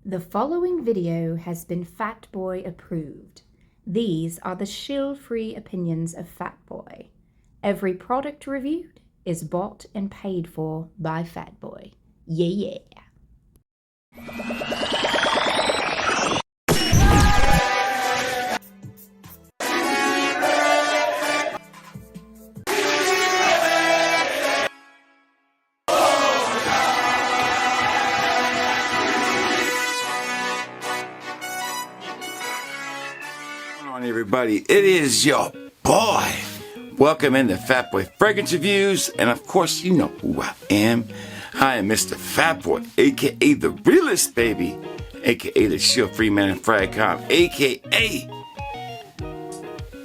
The following video has been Fatboy approved. These are the shill-free opinions of Fatboy. Every product reviewed is bought and paid for by Fatboy. Yeah. Everybody, it is your boy. Welcome into Fatboy Fragrance Reviews, and of course, you know who I am. I am Mr. Fatboy, aka the realest baby, aka the shill-free man in Fragcom, aka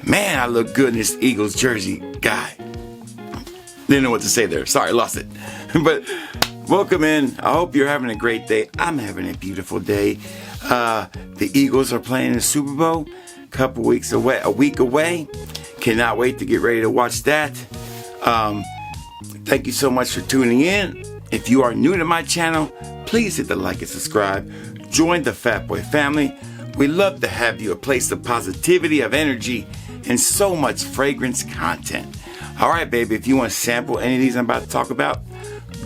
man, I look good in this Eagles jersey, guy. Didn't know what to say there. Sorry, lost it. But welcome in. I hope you're having a great day. I'm having a beautiful day. The Eagles are playing the Super Bowl. A week away. Cannot wait to get ready to watch that. Thank you so much for tuning in. If you are new to my channel, please hit the like and subscribe. Join the Fatboy family. We love to have you, a place of positivity, of energy, and so much fragrance content. All right, baby, if you want to sample any of these I'm about to talk about,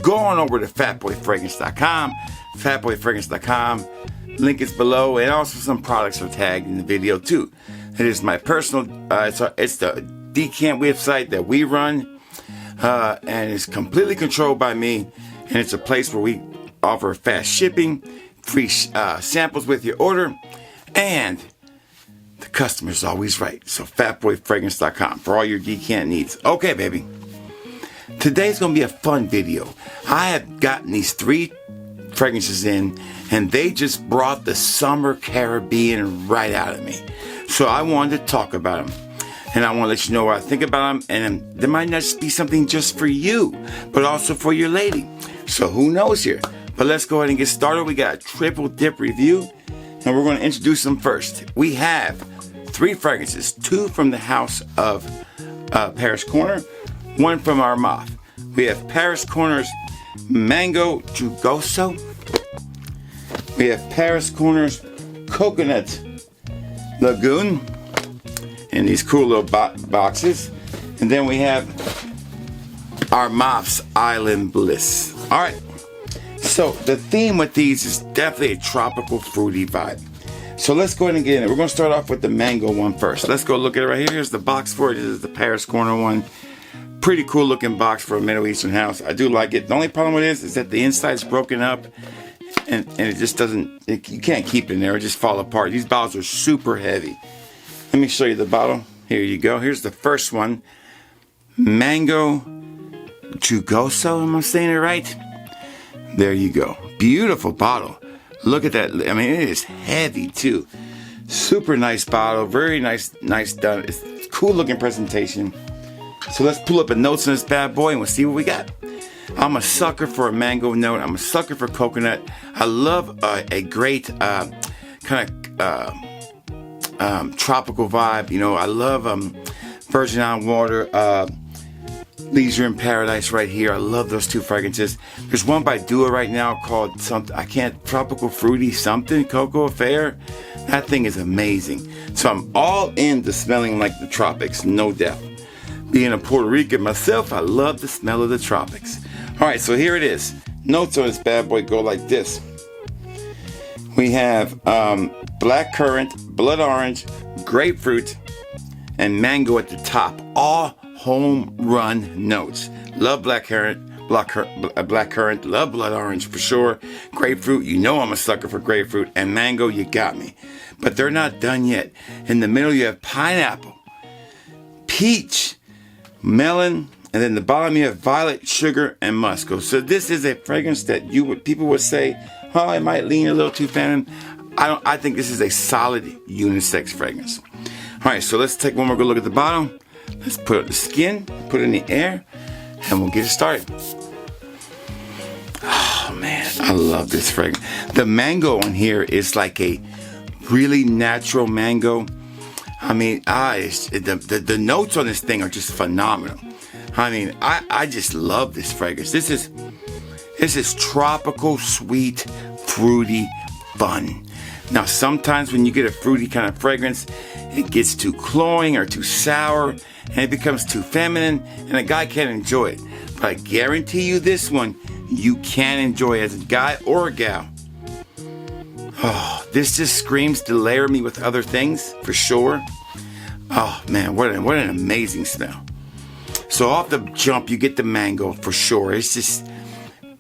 go on over to fatboyfragrance.com, fatboyfragrance.com. Link is below, and also some products are tagged in the video too. It is my personal, it's the decant website that we run, and it's completely controlled by me, and it's a place where we offer fast shipping, free samples with your order, and the customer's always right. So fatboyfragrance.com for all your decant needs. Okay, baby. Today's going to be a fun video. I have gotten these 3 fragrances in, and they just brought the summer Caribbean right out of me. So I wanted to talk about them, and I want to let you know what I think about them, and there might not just be something just for you, but also for your lady. So who knows here? But let's go ahead and get started. We got a triple dip review, and we're going to introduce them first. We have 3 fragrances, 2 from the house of Paris Corner, 1 from Armaf. We have Paris Corner's Mango Jugoso. We have Paris Corner's Coconut Lagoon in these cool little boxes. And then we have Armaf's Island Bliss. Alright, so the theme with these is definitely a tropical fruity vibe. So let's go ahead and get in it. We're going to start off with the mango one first. Let's go look at it right here. Here's the box for it. This is the Paris Corner one. Pretty cool looking box for a Middle Eastern house. I do like it. The only problem with this is that the inside's broken up, and it just doesn't, you can't keep it in there. It just fall apart. These bottles are super heavy. Let me show you the bottle. Here you go. Here's the first one. Mango Jugoso. Am I saying it right? There you go. Beautiful bottle. Look at that. I mean, it is heavy too. Super nice bottle. Very nice done. It's cool looking presentation. So let's pull up the notes on this bad boy and we'll see what we got. I'm a sucker for a mango note. I'm a sucker for coconut. I love a great kind of tropical vibe. You know, I love Virgin Island Water, Leisure in Paradise right here. I love those 2 fragrances. There's one by Dua right now called Tropical Fruity something, Cocoa Affair. That thing is amazing. So I'm all into smelling like the tropics, no doubt. Being a Puerto Rican myself, I love the smell of the tropics. Alright, so here it is. Notes on this bad boy go like this. We have black currant, blood orange, grapefruit, and mango at the top. All home run notes. Love black currant, love blood orange for sure. Grapefruit, you know I'm a sucker for grapefruit. And mango, you got me. But they're not done yet. In the middle you have pineapple, peach, melon, and then the bottom you have violet, sugar, and musk. So this is a fragrance that people would say, oh, it might lean a little too feminine. I think this is a solid unisex fragrance. All right, so let's take one more good look at the bottom. Let's put up the skin, put it in the air, and we'll get it started. Oh man, I love this fragrance. The mango on here is like a really natural mango. I mean, the notes on this thing are just phenomenal. I mean, I just love this fragrance. This is tropical, sweet, fruity, fun. Now, sometimes when you get a fruity kind of fragrance, it gets too cloying or too sour, and it becomes too feminine, and a guy can't enjoy it. But I guarantee you this one, you can enjoy it as a guy or a gal. Oh, this just screams to layer me with other things, for sure. Oh, man, what an amazing smell. So off the jump, you get the mango, for sure. It's just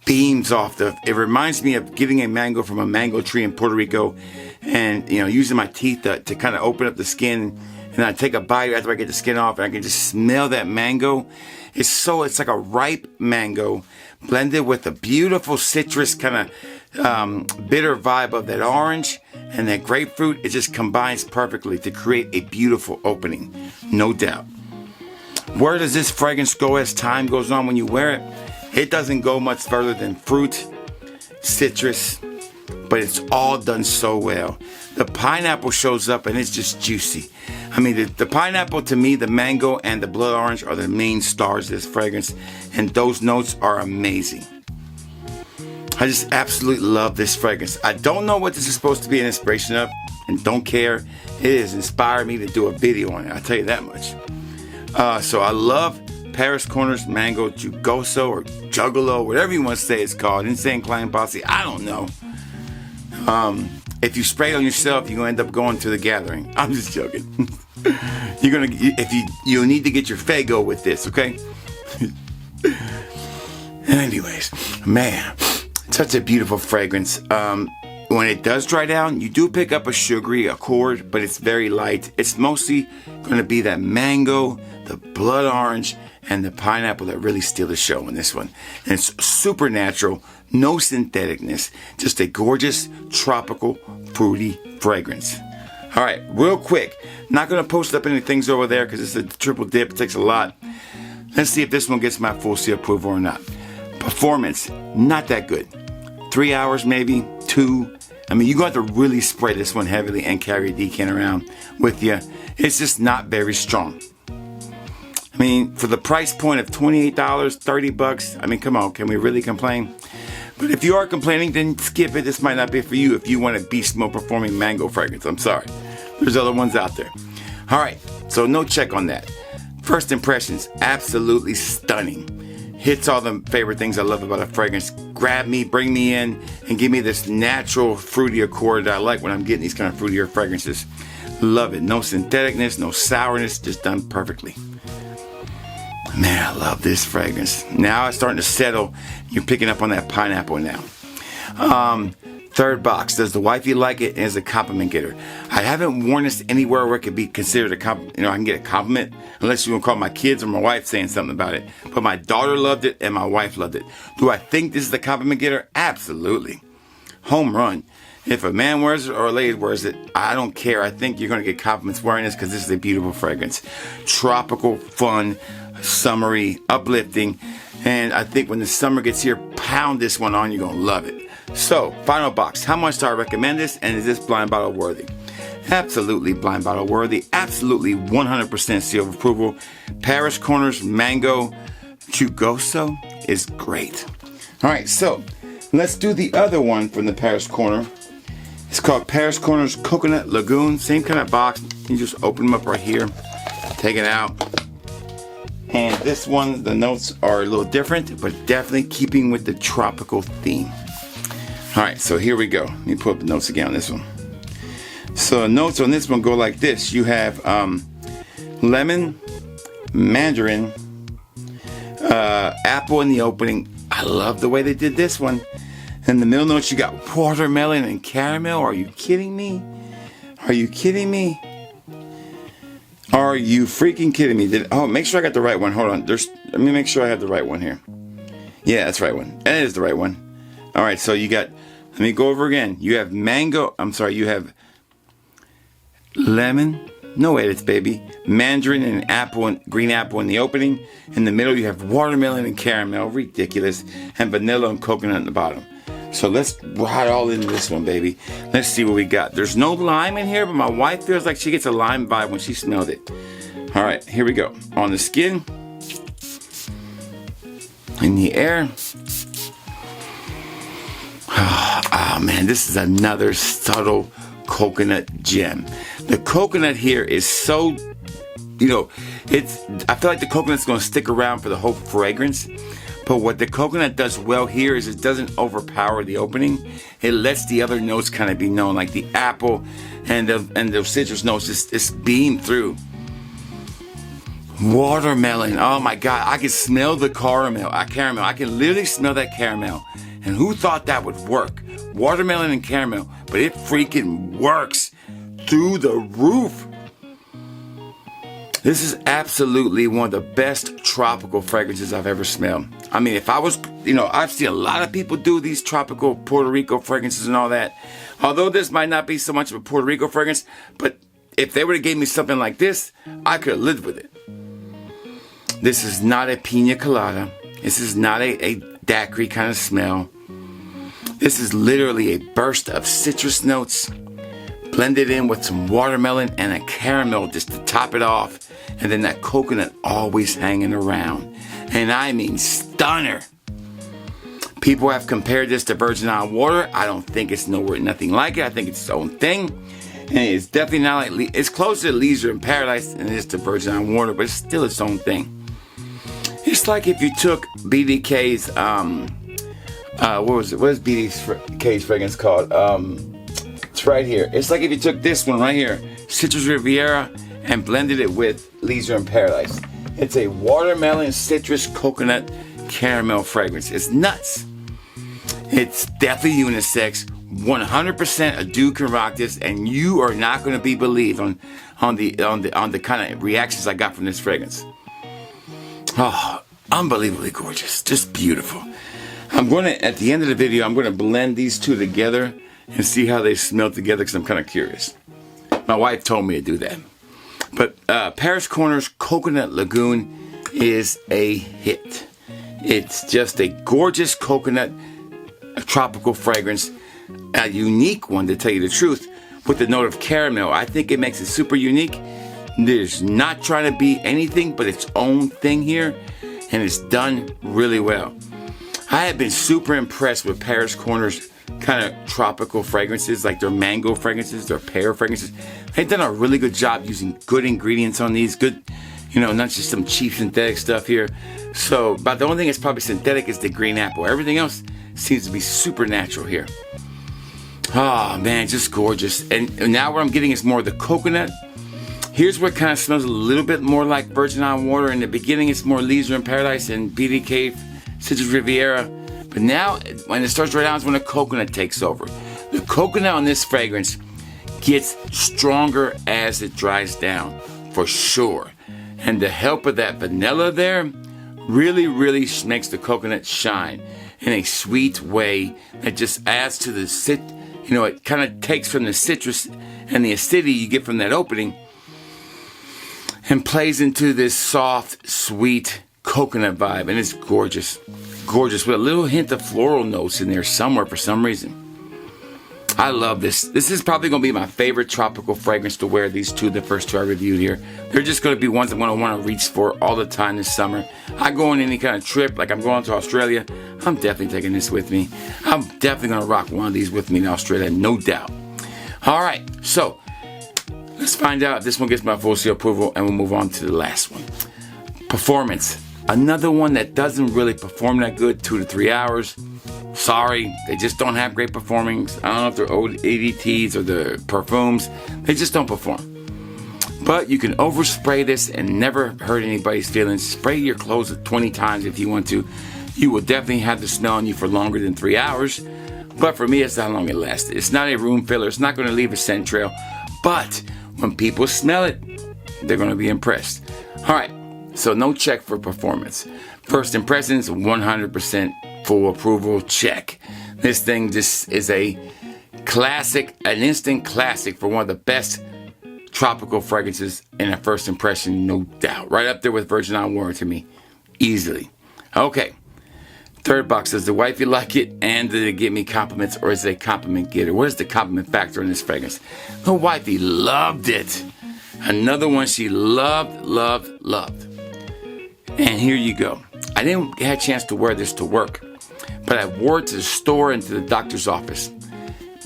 beams off it reminds me of getting a mango from a mango tree in Puerto Rico and, using my teeth to kind of open up the skin. And I take a bite after I get the skin off, and I can just smell that mango. It's like a ripe mango blended with a beautiful citrus kind of bitter vibe of that orange and that grapefruit. It just combines perfectly to create a beautiful opening, no doubt. Where does this fragrance go as time goes on when you wear it? It doesn't go much further than fruit, citrus, but it's all done so well. The pineapple shows up and it's just juicy. I mean, the pineapple, to me, the mango and the blood orange are the main stars of this fragrance, and those notes are amazing. I just absolutely love this fragrance. I don't know what this is supposed to be an inspiration of, and don't care. It has inspired me to do a video on it, I'll tell you that much. So I love Paris Corners Mango Jugoso or Juggalo, whatever you want to say it's called. Insane Clown Posse, I don't know. If you spray it on yourself, you're going to end up going to the gathering. I'm just joking. You'll need to get your Fago with this, okay? Anyways, man, such a beautiful fragrance. When it does dry down, you do pick up a sugary accord, but it's very light. It's mostly going to be that mango, the blood orange, and the pineapple that really steal the show in this one. And it's super natural, no syntheticness, just a gorgeous, tropical, fruity fragrance. All right, real quick. Not going to post up any things over there because it's a triple dip. It takes a lot. Let's see if this one gets my full seal approval or not. Performance, not that good. 3 hours maybe, 2. I mean, you're going to have to really spray this one heavily and carry a decan around with you. It's just not very strong. I mean, for the price point of $28, $30, I mean, come on, can we really complain? But if you are complaining, then skip it. This might not be for you if you want a beast mode performing mango fragrance. I'm sorry. There's other ones out there. All right, so no check on that. First impressions, absolutely stunning. Hits all the favorite things I love about a fragrance. Grab me, bring me in, and give me this natural fruity accord that I like when I'm getting these kind of fruitier fragrances. Love it. No syntheticness, no sourness, just done perfectly. Man, I love this fragrance. Now it's starting to settle. You're picking up on that pineapple now. Third box. Does the wifey like it? And is a compliment getter. I haven't worn this anywhere where it could be considered a compliment. I can get a compliment, unless you want to call my kids or my wife saying something about it. But my daughter loved it and my wife loved it. Do I think this is a compliment getter? Absolutely. Home run. If a man wears it or a lady wears it, I don't care. I think you're going to get compliments wearing this because this is a beautiful fragrance. Tropical, fun, summery, uplifting. And I think when the summer gets here, pound this one on. You're going to love it. So, final box. How much do I recommend this? And is this blind bottle worthy? Absolutely blind bottle worthy. Absolutely 100% seal of approval. Paris Corners Mango Jugoso is great. All right, so let's do the other one from the Paris Corner. It's called Paris Corners Coconut Lagoon. Same kind of box. You just open them up right here. Take it out. And this one, the notes are a little different, but definitely keeping with the tropical theme. All right, so here we go. Let me put up the notes again on this one. So the notes on this one go like this. You have lemon, mandarin, apple in the opening. I love the way they did this one. In the middle notes, you got watermelon and caramel. Are you kidding me? Are you kidding me? Are you freaking kidding me? Make sure I got the right one. Hold on. Let me make sure I have the right one here. Yeah, that's the right one. That is the right one. All right, so you got, let me go over again. You have you have lemon, no edits, baby, mandarin and apple and green apple in the opening. In the middle, you have watermelon and caramel, ridiculous, and vanilla and coconut in the bottom. So let's ride all into this one, baby. Let's see what we got. There's no lime in here, but my wife feels like she gets a lime vibe when she smelled it. All right, here we go. On the skin, in the air. Oh man, this is another subtle coconut gem. The coconut here is so, I feel like the coconut's going to stick around for the whole fragrance. But what the coconut does well here is it doesn't overpower the opening. It lets the other notes kind of be known, like the apple and the citrus notes just beam through. Watermelon. Oh my God, I can smell the caramel. I can literally smell that caramel. And who thought that would work? Watermelon and caramel, but it freaking works through the roof. This is absolutely one of the best tropical fragrances I've ever smelled. I mean, if I was, I've seen a lot of people do these tropical Puerto Rico fragrances and all that. Although this might not be so much of a Puerto Rico fragrance, but if they would have gave me something like this, I could have lived with it. This is not a pina colada. This is not a daiquiri kind of smell. This is literally a burst of citrus notes blended in with some watermelon and a caramel just to top it off. And then that coconut always hanging around. And I mean stunner. People have compared this to Virgin Island water. I don't think it's nothing like it. I think it's its own thing. And it's definitely not like, it's closer to Leisure in Paradise than it is to Virgin Island water, but it's still its own thing. It's like if you took BDK's, what is BDK's fragrance called? It's right here. It's like if you took this one right here, Citrus Riviera, and blended it with Leisure in Paradise. It's a watermelon, citrus, coconut, caramel fragrance. It's nuts. It's definitely unisex. 100% a dude can rock this, and you are not going to be believed on the kind of reactions I got from this fragrance. Oh, unbelievably gorgeous. Just beautiful. At the end of the video, I'm going to blend these two together and see how they smell together because I'm kind of curious. My wife told me to do that. But Paris Corner's Coconut Lagoon is a hit. It's just a gorgeous coconut, a tropical fragrance, a unique one to tell you the truth, with the note of caramel. I think it makes it super unique. There's not trying to be anything but its own thing here, and it's done really well. I have been super impressed with Paris Corner's kind of tropical fragrances, like their mango fragrances, their pear fragrances. They've done a really good job using good ingredients on these, good, not just some cheap synthetic stuff here. So, but the only thing that's probably synthetic is the green apple. Everything else seems to be super natural here. Oh man, just gorgeous. And now what I'm getting is more of the coconut. Here's what kind of smells a little bit more like Virgin Island water. In the beginning, it's more Leisure in Paradise and BDK Citrus Riviera. But now, when it starts right down, is when the coconut takes over. The coconut on this fragrance gets stronger as it dries down, for sure. And the help of that vanilla there really, really makes the coconut shine in a sweet way that just adds to the it kind of takes from the citrus and the acidity you get from that opening and plays into this soft, sweet coconut vibe. And it's gorgeous. Gorgeous, with a little hint of floral notes in there somewhere for some reason. I love this. This is probably going to be my favorite tropical fragrance to wear, the first two I reviewed here. They're just going to be ones I'm going to want to reach for all the time this summer. I go on any kind of trip, like I'm going to Australia, I'm definitely taking this with me. I'm definitely going to rock one of these with me in Australia, no doubt. All right, so let's find out if this one gets my full seal approval, and we'll move on to the last one. Performance. Another one that doesn't really perform that good, 2 to 3 hours. Sorry, they just don't have great performings. I don't know if they're old ADTs or the perfumes. They just don't perform. But you can overspray this and never hurt anybody's feelings. Spray your clothes 20 times if you want to. You will definitely have the smell on you for longer than 3 hours. But for me, it's not how long it lasts. It's not a room filler. It's not going to leave a scent trail. But when people smell it, they're going to be impressed. All right. So no check for performance. First impressions, 100% full approval, check. This thing just is a classic, an instant classic for one of the best tropical fragrances in a first impression, no doubt. Right up there with Virgin Island water to me, easily. Okay, third box, does the wifey like it, and did it give me compliments, or is it a compliment getter? What is the compliment factor in this fragrance? The wifey loved it. Another one she loved, loved, loved. And here you go. I didn't have a chance to wear this to work, but I wore it to the store and to the doctor's office.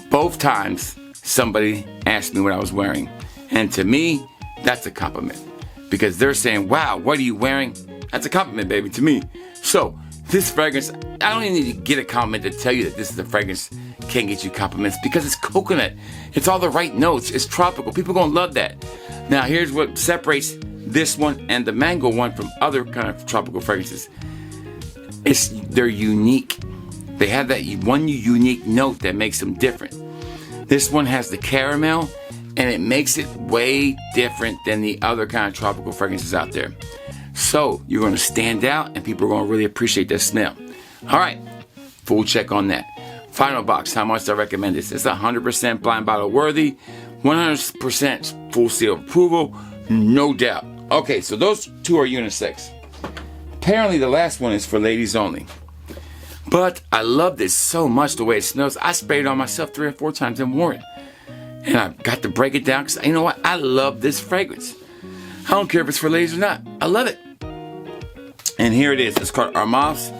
Both times, somebody asked me what I was wearing. And to me, that's a compliment. Because they're saying, wow, what are you wearing? That's a compliment, baby, to me. So, this fragrance, I don't even need to get a compliment to tell you that this is a fragrance can't get you compliments because it's coconut. It's all the right notes. It's tropical. People are going to love that. Now, here's what separates this one and the mango one from other kind of tropical fragrances. They're unique. They have that one unique note that makes them different. This one has the caramel, and it makes it way different than the other kind of tropical fragrances out there. So you're going to stand out, and people are going to really appreciate that smell. All right, full check on that. Final box, how much do I recommend this? It's 100% blind bottle worthy, 100% full seal of approval, no doubt. Okay, so those two are unisex. Apparently the last one is for ladies only. But I love this so much, the way it smells. I sprayed it on myself 3 or 4 times and wore it. And I got to break it down because, you know what? I love this fragrance. I don't care if it's for ladies or not. I love it. And here it is. It's called Armaf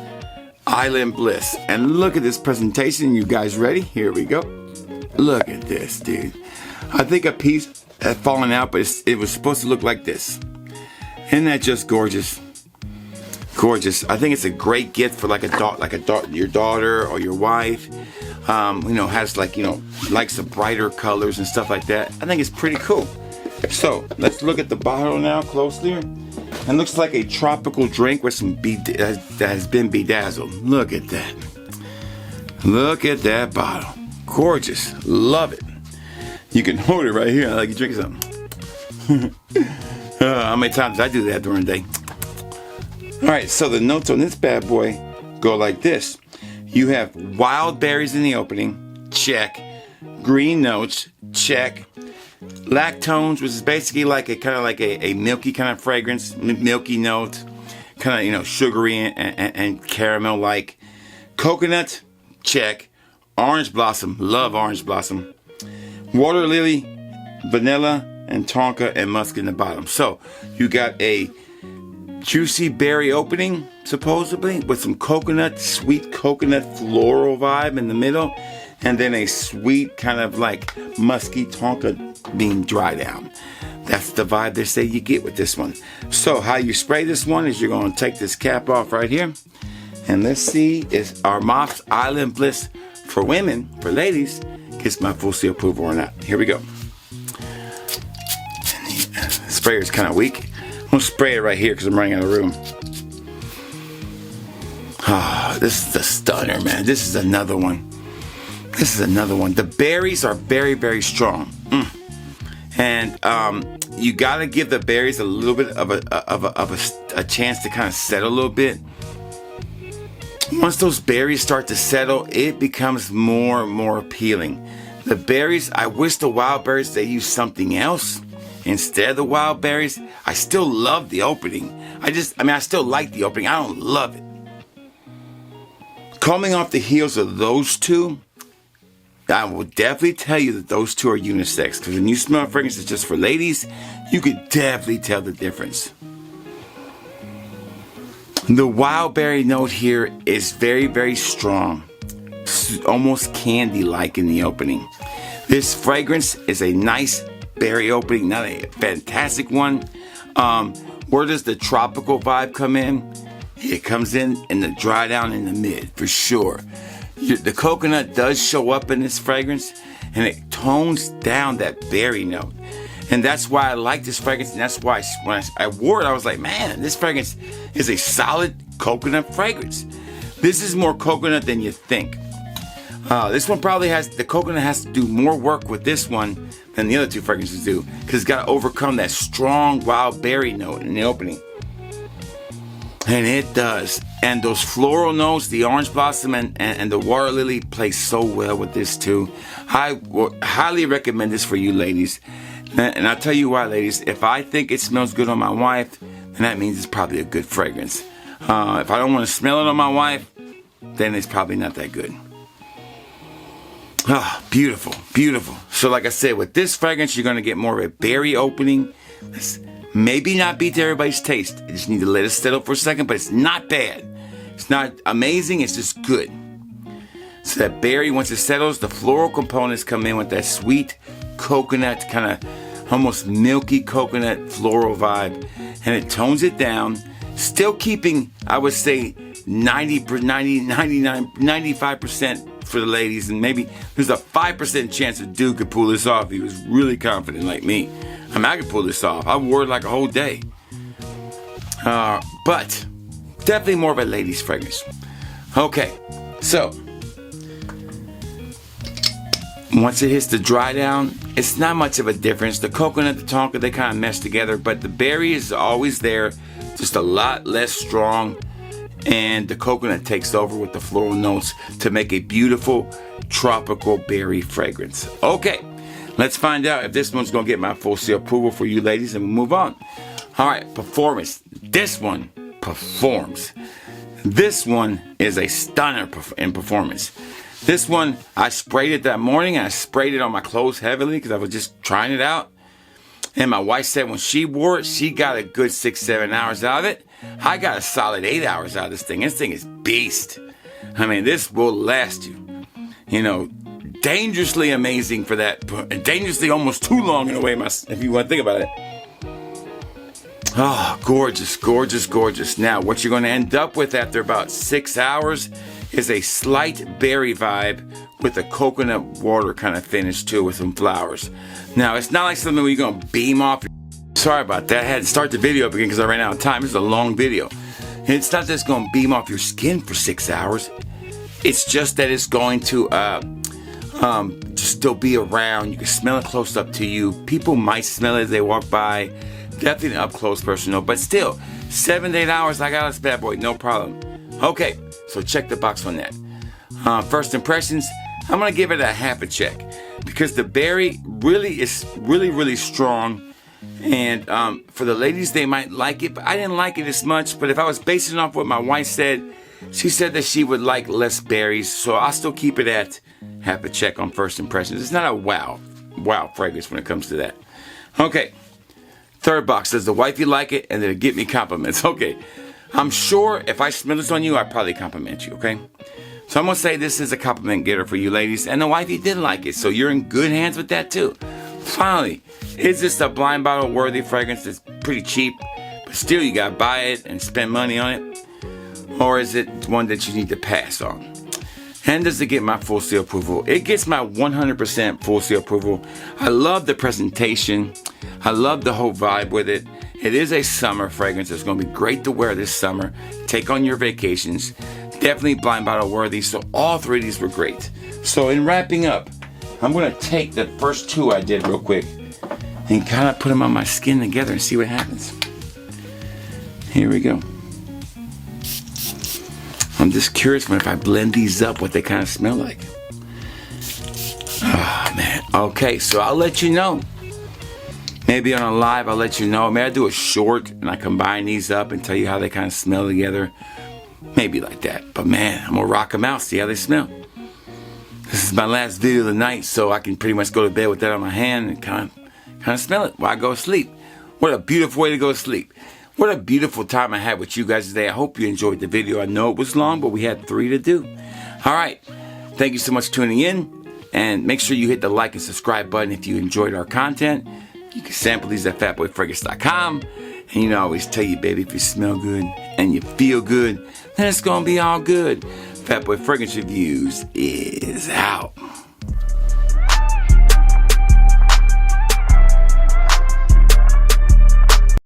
Island Bliss. And look at this presentation. You guys ready? Here we go. Look at this, dude. I think a piece had fallen out, but it was supposed to look like this. Isn't that just gorgeous? Gorgeous. I think it's a great gift for your daughter or your wife. Has likes the brighter colors and stuff like that. I think it's pretty cool. So let's look at the bottle now closely. It looks like a tropical drink with some that has been bedazzled. Look at that. Look at that bottle. Gorgeous. Love it. You can hold it right here like you're drinking something. How many times I do that during the day? All right, so the notes on this bad boy go like this. You have wild berries in the opening, check. Green notes, check. Lactones, which is basically like a milky kind of fragrance, milky note, kind of sugary and caramel-like. Coconut, check. Orange blossom, love orange blossom. Water lily, vanilla, and tonka and musk in the bottom. So you got a juicy berry opening, supposedly, with some sweet coconut floral vibe in the middle, and then a sweet kind of like musky tonka being dried out. That's the vibe they say you get with this one. So how you spray this one is you're going to take this cap off right here, and let's see, is Armaf Island Bliss for women, for ladies, gets my full seal approval or not. Here we go. And the sprayer's kind of weak. I'm going to spray it right here because I'm running out of room. This is a stunner, man. This is another one. The berries are very, very strong. And you got to give the berries a little bit of a chance to kind of settle a little bit. Once those berries start to settle, it becomes more and more appealing. The berries, I wish the wild berries, they use something else instead of the wild berries. I still love the opening. I still like the opening. I don't love it. Coming off the heels of those two, I will definitely tell you that those two are unisex. Because when you smell a fragrance that's just for ladies, you could definitely tell the difference. The wild berry note here is very, very strong. Almost candy-like in the opening. This fragrance is a nice berry opening, not a fantastic one. Where does the tropical vibe come in? It comes in the dry down in the mid, for sure. The coconut does show up in this fragrance, and it tones down that berry note. And that's why I like this fragrance, and that's why when I wore it, I was like, man, this fragrance is a solid coconut fragrance. This is more coconut than you think. This one probably the coconut has to do more work with this one than the other two fragrances do, because it's got to overcome that strong wild berry note in the opening. And it does. And those floral notes, the orange blossom and the water lily play so well with this too. I would highly recommend this for you ladies. And I'll tell you why, ladies. If I think it smells good on my wife, then that means it's probably a good fragrance. If I don't want to smell it on my wife, then it's probably not that good. Beautiful, beautiful. So like I said, with this fragrance, you're going to get more of a berry opening. It's maybe not be to everybody's taste. You just need to let it settle for a second, but it's not bad. It's not amazing, it's just good. So that berry, once it settles, the floral components come in with that sweet coconut, kind of almost milky coconut floral vibe. And it tones it down, still keeping, I would say, 95% for the ladies. And maybe there's a 5% chance that dude could pull this off. He was really confident like me. I mean, I could pull this off. I wore it like a whole day. But definitely more of a ladies' fragrance. Okay, so once it hits the dry down, it's not much of a difference. The coconut, the tonka, they kind of mesh together, but the berry is always there, just a lot less strong, and the coconut takes over with the floral notes to make a beautiful tropical berry fragrance. Okay, let's find out if this one's gonna get my full seal approval for you ladies, and we'll move on. All right, performance. This one performs. This one is a stunner in performance. This one, I sprayed it that morning, and I sprayed it on my clothes heavily because I was just trying it out. And my wife said when she wore it, she got a good 6-7 hours out of it. I got a solid 8 hours out of this thing. This thing is beast. I mean, this will last you. You know, dangerously amazing for that. Dangerously almost too long in a way, if you want to think about it. Oh, gorgeous, gorgeous, gorgeous. Now, what you're going to end up with after about 6 hours is a slight berry vibe with a coconut water kind of finish too, with some flowers. Now, it's not like something where you're going to beam off. Sorry about that. I had to start the video up again because I ran out of time. This is a long video. And it's not just going to beam off your skin for 6 hours. It's just that it's going to just still be around. You can smell it close up to you. People might smell it as they walk by. Definitely an up close personal, but still 7 to 8 hours. I got this bad boy, no problem. Okay, so check the box on that. First impressions, I'm gonna give it a half a check because the berry really is really strong. And for the ladies, they might like it, but I didn't like it as much. But if I was basing it off what my wife said, she said that she would like less berries, so I'll still keep it at half a check on first impressions. It's not a wow fragrance when it comes to that. Okay. Third box, does the wifey like it? And then it get me compliments. Okay, I'm sure if I smell this on you, I'd probably compliment you, okay? So I'm going to say this is a compliment getter for you ladies. And the wifey did like it, so you're in good hands with that too. Finally, is this a blind bottle worthy fragrance that's pretty cheap, but still you got to buy it and spend money on it? Or is it one that you need to pass on? And does it get my full seal approval? It gets my 100% full seal approval. I love the presentation. I love the whole vibe with it. It is a summer fragrance. It's going to be great to wear this summer. Take on your vacations. Definitely blind bottle worthy. So all three of these were great. So in wrapping up, I'm going to take the first two I did real quick and kind of put them on my skin together and see what happens. Here we go. I'm just curious when if I blend these up, what they kind of smell like. Oh, man. Okay, so I'll let you know. Maybe on a live, I'll let you know. Maybe I do a short and I combine these up and tell you how they kind of smell together. Maybe like that. But man, I'm going to rock them out, see how they smell. This is my last video of the night, so I can pretty much go to bed with that on my hand and kind of smell it while I go to sleep. What a beautiful way to go to sleep. What a beautiful time I had with you guys today. I hope you enjoyed the video. I know it was long, but we had 3 to do. All right. Thank you so much for tuning in. And make sure you hit the like and subscribe button if you enjoyed our content. You can sample these at fatboyfragrance.com. And you know, I always tell you, baby, if you smell good and you feel good, then it's going to be all good. Fatboy Fragrance Reviews is out.